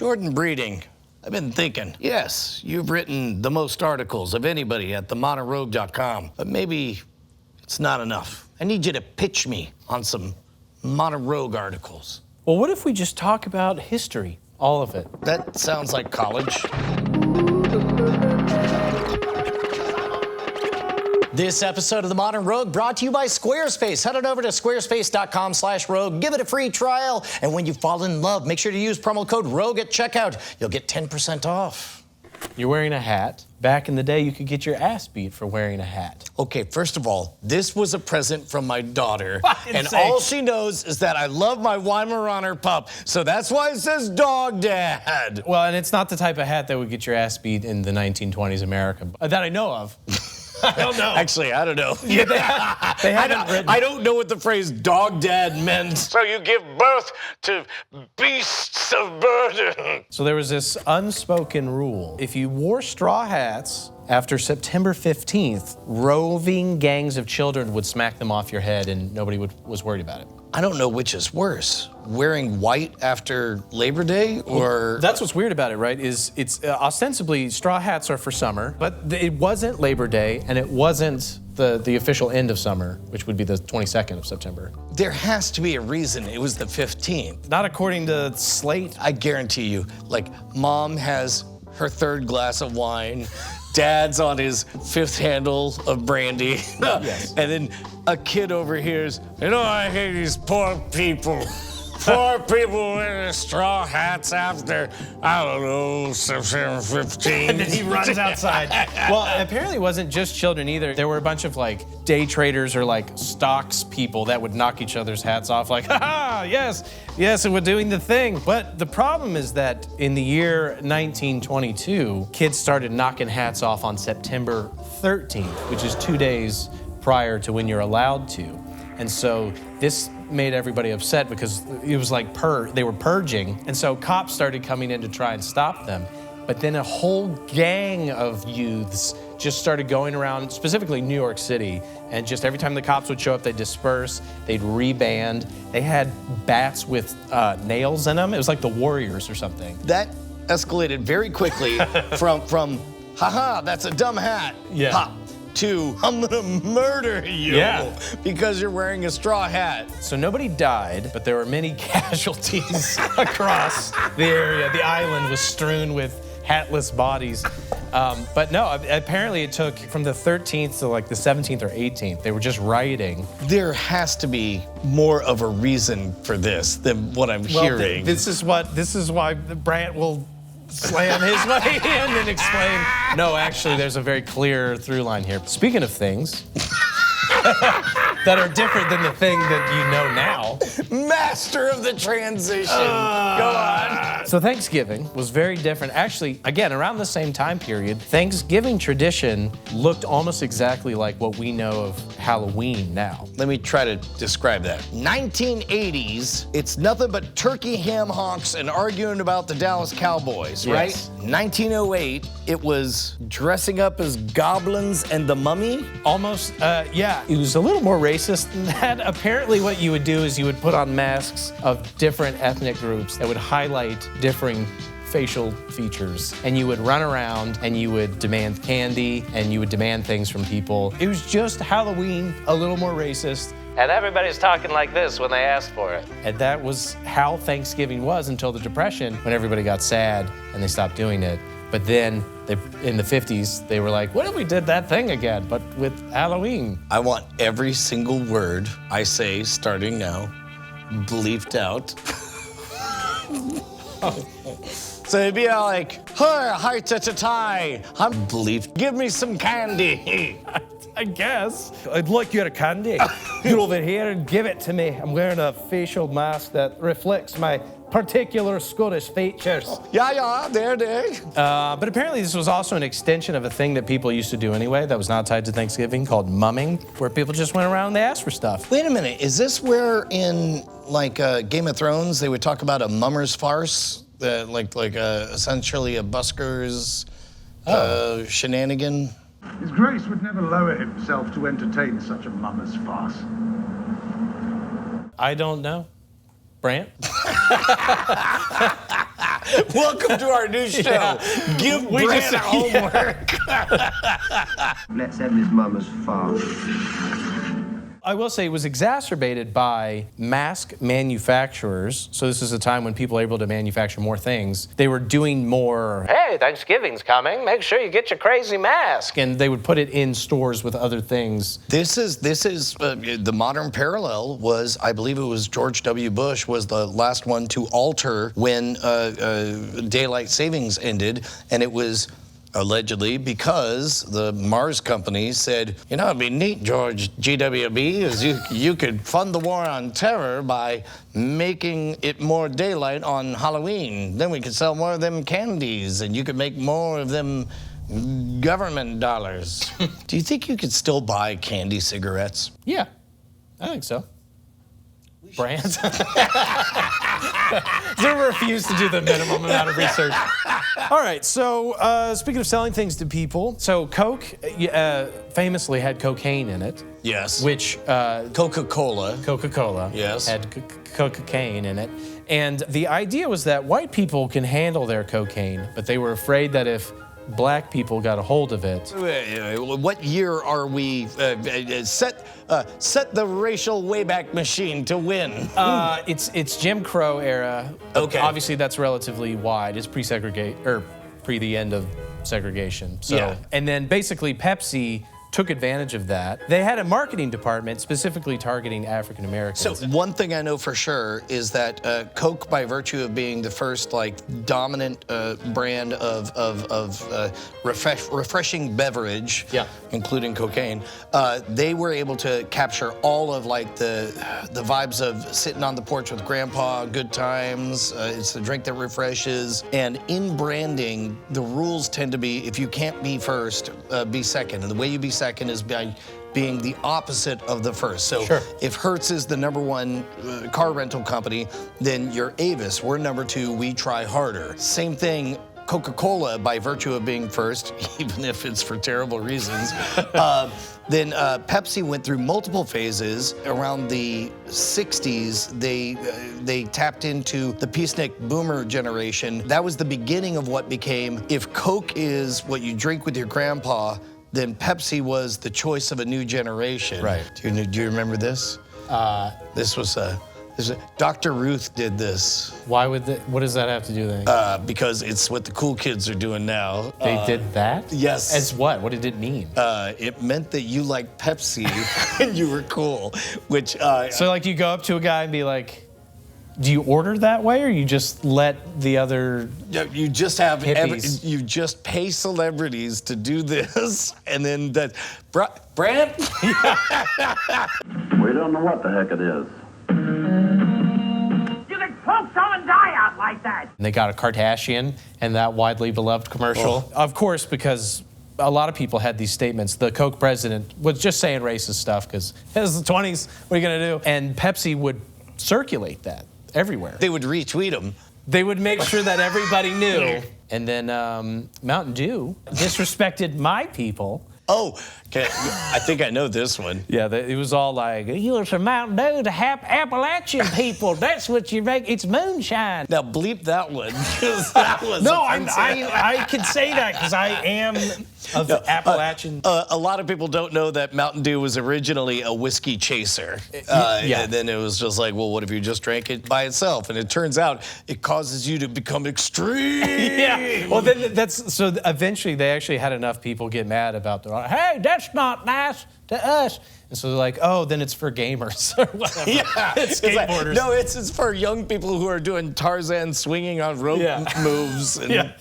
Jordan Breeding, I've been thinking, yes, you've written the most articles of anybody at themodernrogue.com, but maybe it's not enough. I need you to pitch me on some Modern Rogue articles. Well, what if we just talk about history, all of it? That sounds like college. This episode of The Modern Rogue brought to you by Squarespace. Head on over to squarespace.com/rogue. Give it a free trial. And when you fall in love, make sure to use promo code ROGUE at checkout. You'll get 10% off. You're wearing a hat. Back in the day, you could get your ass beat for wearing a hat. Okay, first of all, this was a present from my daughter. And sake. all she knows is that I love my Weimaraner pup. So that's why it says Dog Dad. Well, and it's not the type of hat that would get your ass beat in the 1920s America, that I know of. I don't know. Actually, I don't know. Yeah, they haven't written. I don't know what the phrase dog dad meant. So you give birth to beasts of burden. So there was this unspoken rule. If you wore straw hats after September 15th, roving gangs of children would smack them off your head and nobody was worried about it. I don't know which is worse, wearing white after Labor Day or... That's what's weird about it, right? Is it's ostensibly straw hats are for summer, but it wasn't Labor Day and it wasn't the official end of summer, which would be the 22nd of September. There has to be a reason it was the 15th. Not according to Slate. I guarantee you, like, Mom has her third glass of wine, Dad's on his fifth handle of brandy, Yes. And then a kid overhears, you know, I hate these poor people. Poor people wearing straw hats after, I don't know, September 15th. And then he runs outside. Well, apparently it wasn't just children either. There were a bunch of like day traders or like stocks people that would knock each other's hats off like, ha, yes, and we're doing the thing. But the problem is that in the year 1922, kids started knocking hats off on September 13th, which is 2 days prior to when you're allowed to. And so this made everybody upset because it was like they were purging. And so cops started coming in to try and stop them. But then a whole gang of youths just started going around, specifically New York City, and just every time the cops would show up, they'd disperse, they'd reband. They had bats with nails in them. It was like the Warriors or something. That escalated very quickly from haha, that's a dumb hat, Yeah. pop, to I'm gonna murder you because you're wearing a straw hat. So nobody died, but there were many casualties across the area. The island was strewn with hatless bodies. But no, apparently it took from the 13th to like the 17th or 18th. They were just rioting. There has to be more of a reason for this than what I'm hearing. This is why Brant will slam his way in and explain. No, actually, there's a very clear through line here. Speaking of things that are different than the thing that you know now. Master of the transition. Go on. So Thanksgiving was very different. Actually, again, around the same time period, Thanksgiving tradition looked almost exactly like what we know of Halloween now. Let me try to describe that. 1980s, it's nothing but turkey ham hocks and arguing about the Dallas Cowboys, Yes. right? 1908, it was dressing up as goblins and the mummy. Almost, yeah. It was a little more racist than that. Apparently what you would do is you would put on masks of different ethnic groups that would highlight differing facial features. And you would run around and you would demand candy and you would demand things from people. It was just Halloween, a little more racist. And everybody's talking like this when they asked for it. And that was how Thanksgiving was until the Depression, when everybody got sad and they stopped doing it. But then in the 50s, they were like, what if we did that thing again, but with Halloween? I want every single word I say starting now bleeped out. So it'd be like, hi, ta-ta-tai, I'm bleeped. Give me some candy. I guess. I'd like your candy. Get over here and give it to me. I'm wearing a facial mask that reflects my particular Scottish features. Yeah, there. But apparently this was also an extension of a thing that people used to do anyway that was not tied to Thanksgiving called mumming, where people just went around and they asked for stuff. Wait a minute, is this where in like Game of Thrones they would talk about a mummer's farce? Essentially a busker's shenanigan? His Grace would never lower himself to entertain such a mummer's farce. I don't know. Brant? Welcome to our new show. Give Brad homework. Let's have his mama's farm. I will say it was exacerbated by mask manufacturers. So this is a time when people are able to manufacture more things. They were doing more, hey, Thanksgiving's coming. Make sure you get your crazy mask. And they would put it in stores with other things. This is the modern parallel was, I believe it was George W. Bush was the last one to alter when daylight savings ended, and it was allegedly because the Mars company said, you know, it'd be neat, George GWB, is you could fund the war on terror by making it more daylight on Halloween. Then we could sell more of them candies, and you could make more of them government dollars. Do you think you could still buy candy cigarettes? Yeah, I think so. Brands? They refuse to do the minimum amount of research. All right, so speaking of selling things to people, so Coke famously had cocaine in it. Yes. Which CocaCola. Yes. Had cocaine in it. And the idea was that white people can handle their cocaine, but they were afraid that if black people got a hold of it. What year are we set the racial Wayback Machine to win? It's Jim Crow era. Okay. Obviously, that's relatively wide. It's pre-segregate or pre the end of segregation. So, yeah. And then basically Pepsi took advantage of that. They had a marketing department specifically targeting African Americans. So one thing I know for sure is that Coke, by virtue of being the first dominant brand of refreshing beverage, including cocaine, they were able to capture all of the vibes of sitting on the porch with grandpa, good times. It's the drink that refreshes. And in branding, the rules tend to be if you can't be first, be second. And the way you be second is by being the opposite of the first. So if Hertz is the #1 car rental company, then you're Avis. We're #2, we try harder. Same thing, Coca-Cola, by virtue of being first, even if it's for terrible reasons. Then Pepsi went through multiple phases. Around the 60s, they tapped into the peacenik boomer generation. That was the beginning of what became, if Coke is what you drink with your grandpa, then Pepsi was the choice of a new generation. Right. Do you remember this? This was Dr. Ruth did this. Why would what does that have to do with anything? Because it's what the cool kids are doing now. They did that? Yes. As what? What did it mean? It meant that you liked Pepsi and you were cool, which... So you go up to a guy and be like, do you order that way, or you just let the other you just have hippies? You just pay celebrities to do this, and then that... Brad? We don't know what the heck it is. You can poke someone's eye out like that. And they got a Kardashian and that widely beloved commercial. Oh. Of course, because a lot of people had these statements. The Coke president was just saying racist stuff because it was the 20s. What are you going to do? And Pepsi would circulate that everywhere. They would retweet them. They would make sure that everybody knew. And then Mountain Dew disrespected my people. Oh, okay. I think I know this one. Yeah, it was all like, you are some Mountain Dew to Appalachian people. That's what you make. It's moonshine. Now bleep that one, because that was no, I can say that because I am of the Appalachian. A lot of people don't know that Mountain Dew was originally a whiskey chaser. And then it was just like, well, what if you just drank it by itself? And it turns out it causes you to become extreme. Yeah. Well, then so eventually they actually had enough people get mad about the, hey, that's not nice to us. And so they're like, oh, then it's for gamers or whatever. Yeah. It's skateboarders. No, it's for young people who are doing Tarzan swinging on rope moves. And,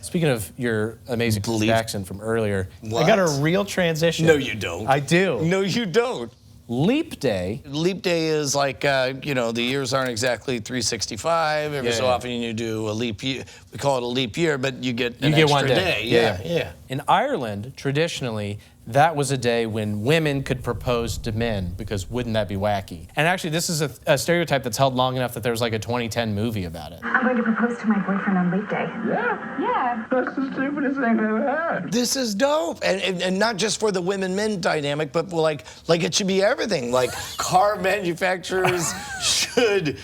Speaking of your amazing accent from earlier, What? I got a real transition. No, you don't. I do. No, you don't. Leap Day. Leap Day is like, the years aren't exactly 365. Every so often you do a leap year. We call it a leap year, but you get an extra one day. Yeah. In Ireland, traditionally, that was a day when women could propose to men, because wouldn't that be wacky? And actually, this is a stereotype that's held long enough that there was like a 2010 movie about it. I'm going to propose to my boyfriend on Leap Day. Yeah? That's the stupidest thing I've ever heard. This is dope, and not just for the women-men dynamic, but like it should be everything. Like car manufacturers should.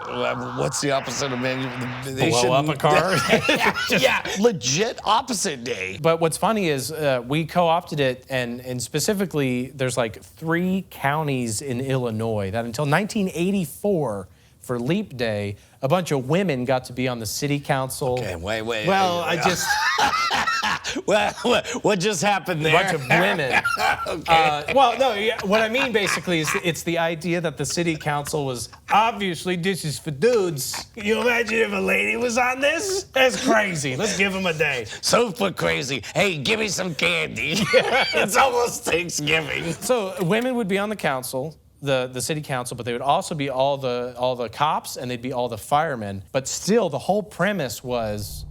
What's the opposite of manual? Blow up a car? Yeah, legit opposite day. But what's funny is we co-opted it, and specifically, there's like 3 counties in Illinois that until 1984, for Leap Day, a bunch of women got to be on the city council. Okay, wait. Well, I just... What just happened there? A bunch of women. Okay. What I mean basically is it's the idea that the city council was, obviously this is for dudes. Can you imagine if a lady was on this? That's crazy. Let's give them a day. Super crazy. Hey, give me some candy. It's almost Thanksgiving. So women would be on the council, the city council, but they would also be all the cops, and they'd be all the firemen. But still, the whole premise was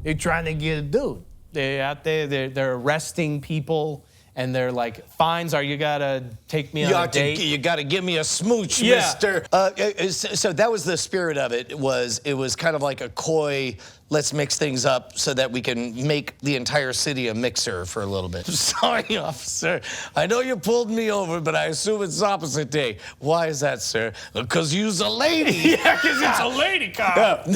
they're trying to get a dude. They're out there, they're arresting people, and they're like, fines are you gotta take me on a date. You gotta give me a smooch, Yeah. mister. So that was the spirit of it. It was kind of like a coy, let's mix things up so that we can make the entire city a mixer for a little bit. Sorry, officer. I know you pulled me over, but I assume it's opposite day. Why is that, sir? Because you's a lady. Yeah, because it's a lady cop.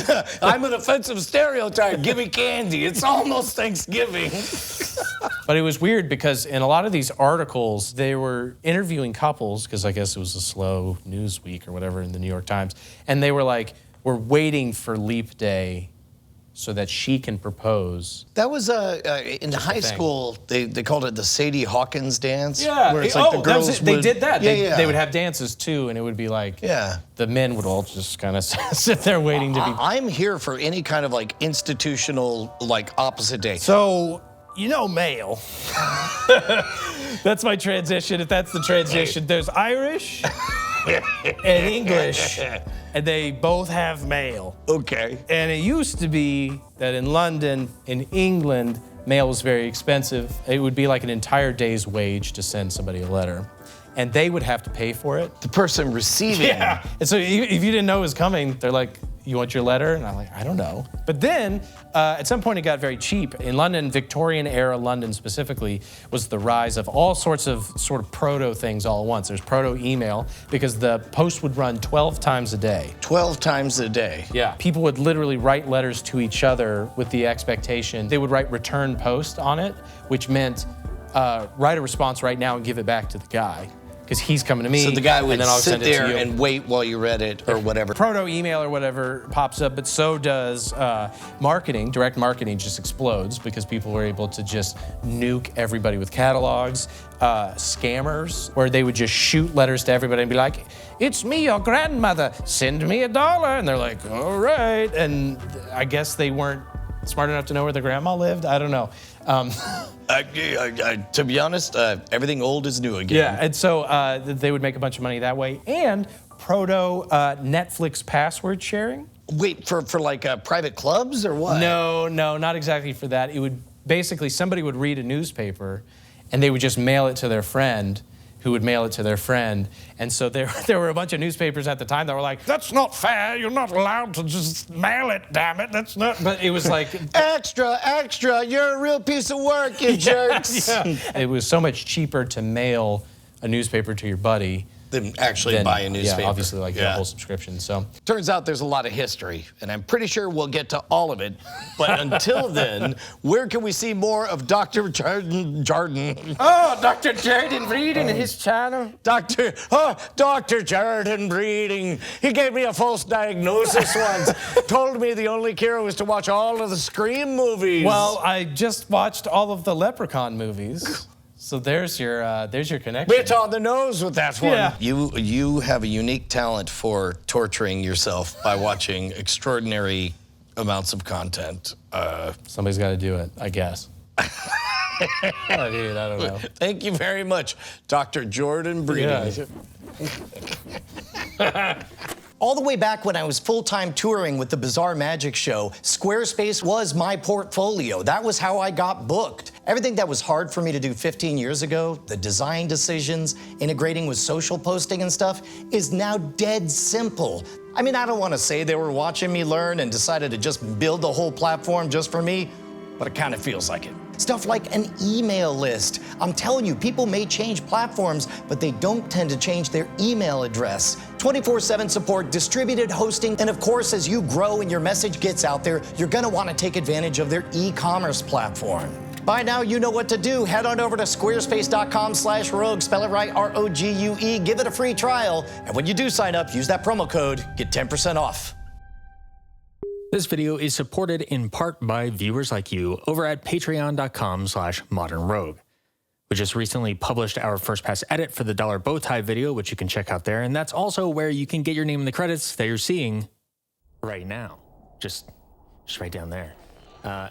I'm an offensive stereotype. Give me candy. It's almost Thanksgiving. But it was weird because in a lot of these articles, they were interviewing couples, because I guess it was a slow news week or whatever in the New York Times, and they were like, we're waiting for Leap Day so that she can propose. That was in high school. They called it the Sadie Hawkins dance. Yeah. where it's like the girls they would- did that. Yeah, They would have dances too, and it would be like, Yeah. the men would all just kind of sit there waiting to be. I'm here for any kind of like institutional like opposite day. So, you know, male. That's my transition. If that's the transition, there's Irish and English, and they both have male. Okay. And it used to be that in London, in England, mail was very expensive. It would be like an entire day's wage to send somebody a letter. And they would have to pay for it. The person receiving. Yeah. And so if you didn't know it was coming, they're like, you want your letter? And I'm like, I don't know. But then, at some point, it got very cheap. In London, Victorian-era London specifically, was the rise of all sorts of sort of proto things all at once. There's proto-email, because the post would run 12 times a day. 12 times a day. Yeah. People would literally write letters to each other with the expectation. They would write return post on it, which meant write a response right now and give it back to the guy, because he's coming to me. So the guy would and then I'll sit send it to there you. and wait while you read it or whatever. Proto-email or whatever pops up, but so does marketing. Direct marketing just explodes because people were able to just nuke everybody with catalogs. Scammers, where they would just shoot letters to everybody and be like, it's me, your grandmother, send me $1. And they're like, all right. And I guess they weren't smart enough to know where their grandma lived. I don't know. To be honest, everything old is new again. Yeah, and so they would make a bunch of money that way. And proto Netflix password sharing. Wait, for like private clubs or what? No, not exactly for that. It would basically, somebody would read a newspaper and they would just mail it to their friend, who would mail it to their friend. And so there were a bunch of newspapers at the time that were like, that's not fair, you're not allowed to just mail it, damn it, that's not. But it was like, Extra, you're a real piece of work, you jerks. yeah. It was so much cheaper to mail a newspaper to your buddy Than actually buy a newspaper. Yeah, obviously, like a whole subscription, so. Turns out there's a lot of history, and I'm pretty sure we'll get to all of it. But until then, where can we see more of Dr. Jordan? Oh, Dr. Jordan Breeding and his channel. Dr. Jordan Breeding. He gave me a false diagnosis once. Told me the only cure was to watch all of the Scream movies. Well, I just watched all of the Leprechaun movies. So there's your connection. Bit on the nose with that one. Yeah. You have a unique talent for torturing yourself by watching extraordinary amounts of content. Somebody's got to do it, I guess. Oh, dude, I don't know. Thank you very much, Dr. Jordan Breeding. Yeah. All the way back when I was full-time touring with the Bizarre Magic Show, Squarespace was my portfolio. That was how I got booked. Everything that was hard for me to do 15 years ago, the design decisions, integrating with social posting and stuff, is now dead simple. I mean, I don't want to say they were watching me learn and decided to just build the whole platform just for me, but it kind of feels like it. Stuff like an email list. I'm telling you, people may change platforms, but they don't tend to change their email address. 24/7 support, distributed hosting, and of course, as you grow and your message gets out there, you're gonna wanna take advantage of their e-commerce platform. By now, you know what to do. Head on over to squarespace.com/rogue, spell it right, R-O-G-U-E. Give it a free trial. And when you do sign up, use that promo code, get 10% off. This video is supported in part by viewers like you over at patreon.com/modernrogue. We just recently published our first pass edit for the $1 bow tie video, which you can check out there. And that's also where you can get your name in the credits that you're seeing right now. Just right down there.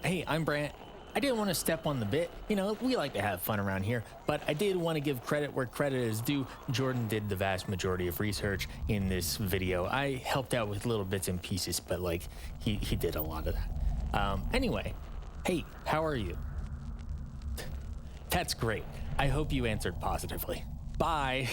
Hey, I'm Brant. I didn't want to step on the bit. You know, we like to have fun around here, but I did want to give credit where credit is due. Jordan did the vast majority of research in this video. I helped out with little bits and pieces, but like he did a lot of that. Anyway, hey, how are you? That's great. I hope you answered positively. Bye.